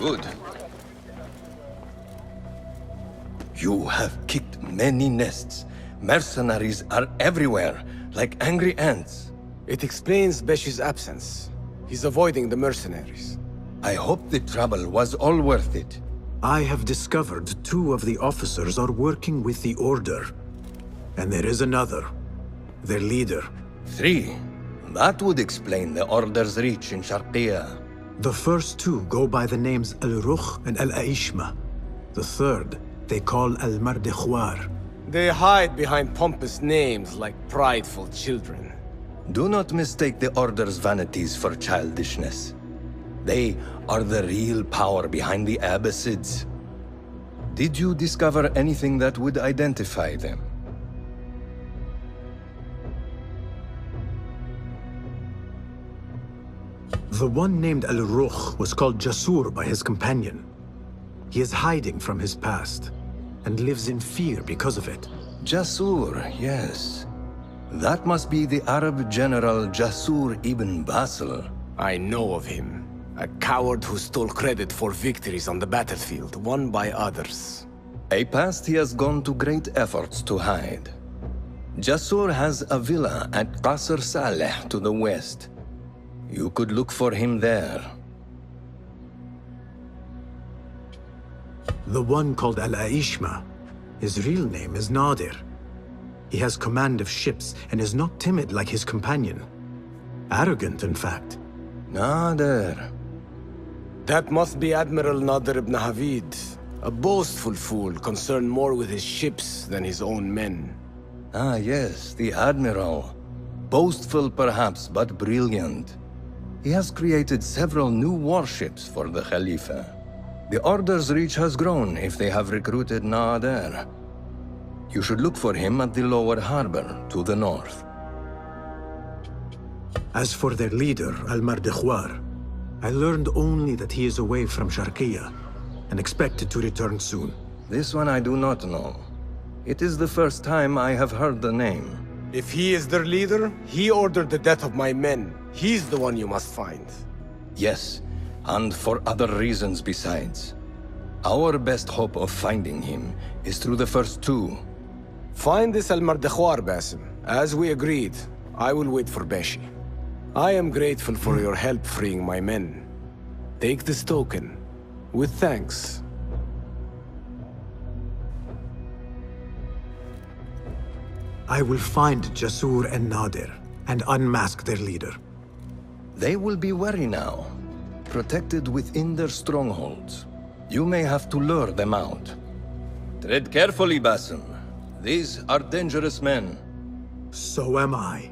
Good. You have kicked many nests. Mercenaries are everywhere, like angry ants. It explains Beshi's absence. He's avoiding the mercenaries. I hope the trouble was all worth it. I have discovered 2 of the officers are working with the Order. And there is another. Their leader. 3. That would explain the Order's reach in Sharqiya. The first 2 go by the names Al-Rukh and Al-Aishma. The third, they call Al-Mardikhwar. They hide behind pompous names like prideful children. Do not mistake the Order's vanities for childishness. They are the real power behind the Abbasids. Did you discover anything that would identify them? The one named Al-Rukh was called Jasur by his companion. He is hiding from his past, and lives in fear because of it. Jasur, yes. That must be the Arab general Jasur ibn Basil. I know of him. A coward who stole credit for victories on the battlefield, won by others. A past he has gone to great efforts to hide. Jasur has a villa at Qasr Saleh to the west. You could look for him there. The one called Al-Aishma, his real name is Nadir. He has command of ships and is not timid like his companion. Arrogant, in fact. Nadir. That must be Admiral Nadir ibn Havid. A boastful fool concerned more with his ships than his own men. Ah, yes, the Admiral. Boastful perhaps, but brilliant. He has created several new warships for the Khalifa. The Order's reach has grown if they have recruited Nadir. You should look for him at the lower harbor, to the north. As for their leader, Al-Mardikhwar, I learned only that he is away from Sharqiya, and expected to return soon. This one I do not know. It is the first time I have heard the name. If he is their leader, he ordered the death of my men. He's the one you must find. Yes, and for other reasons besides. Our best hope of finding him is through the first 2. Find this Al-Mardikhwar, Basim. As we agreed, I will wait for Beshi. I am grateful for your help freeing my men. Take this token, with thanks. I will find Jasur and Nadir, and unmask their leader. They will be wary now, protected within their strongholds. You may have to lure them out. Tread carefully, Basim. These are dangerous men. So am I.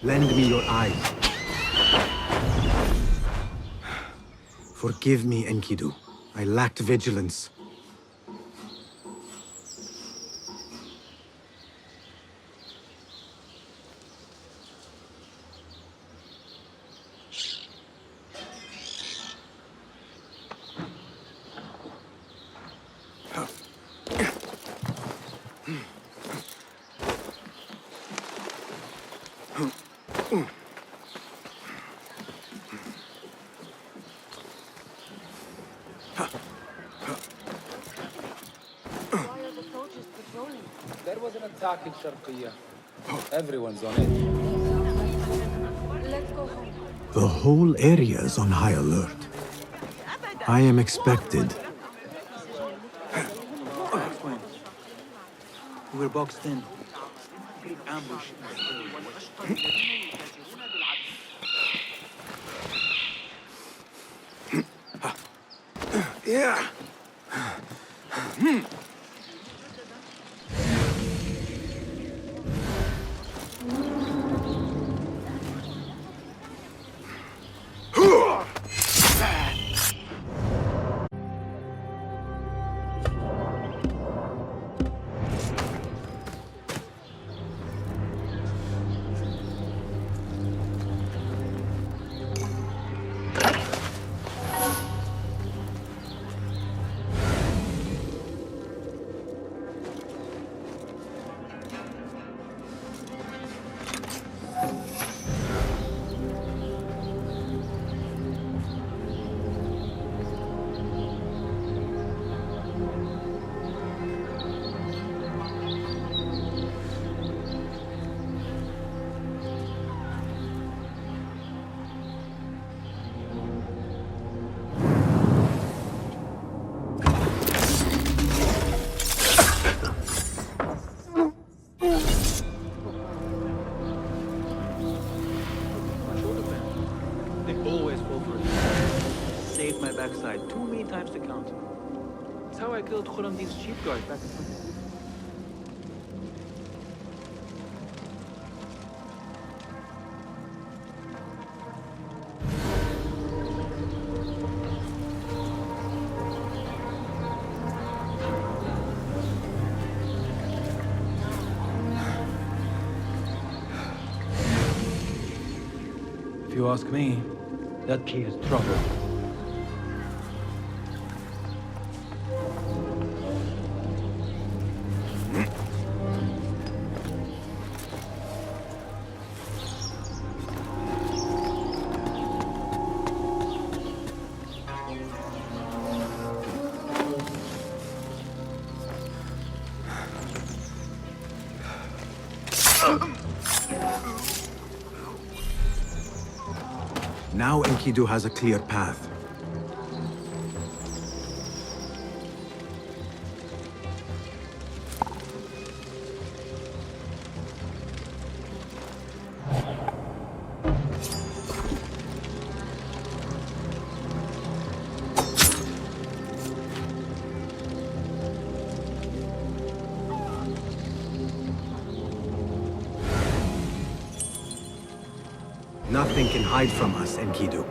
Lend me your eyes. Forgive me, Enkidu. I lacked vigilance. There was an attack in Sharqiya. Everyone's on it. Let's go home. The whole area is on high alert. I am expected. Explain. We were boxed in. Ambush. Yeah. My shoulder band. They always fall for it. Saved my backside too many times to count. It's how I killed Khurramdin's sheep guard back in 20. If you ask me, that key is trouble. Now Enkidu has a clear path. Nothing can hide from us, Enkidu.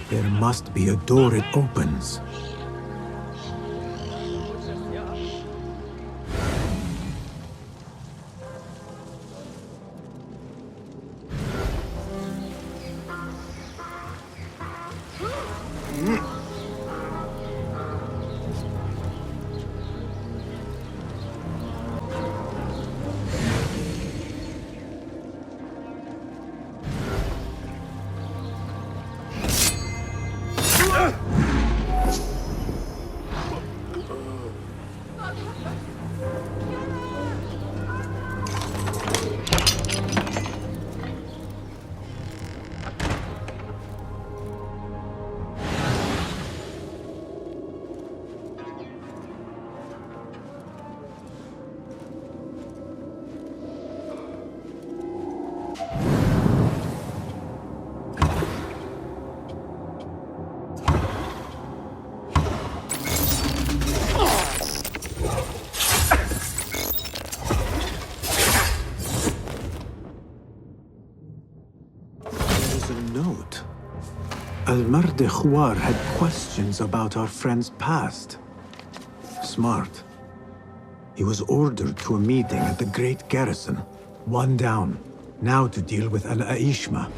There must be a door it opens. a note. Al-Mardekhwar had questions about our friend's past. Smart. He was ordered to a meeting at the Great Garrison. One down. Now to deal with Al-Aishma.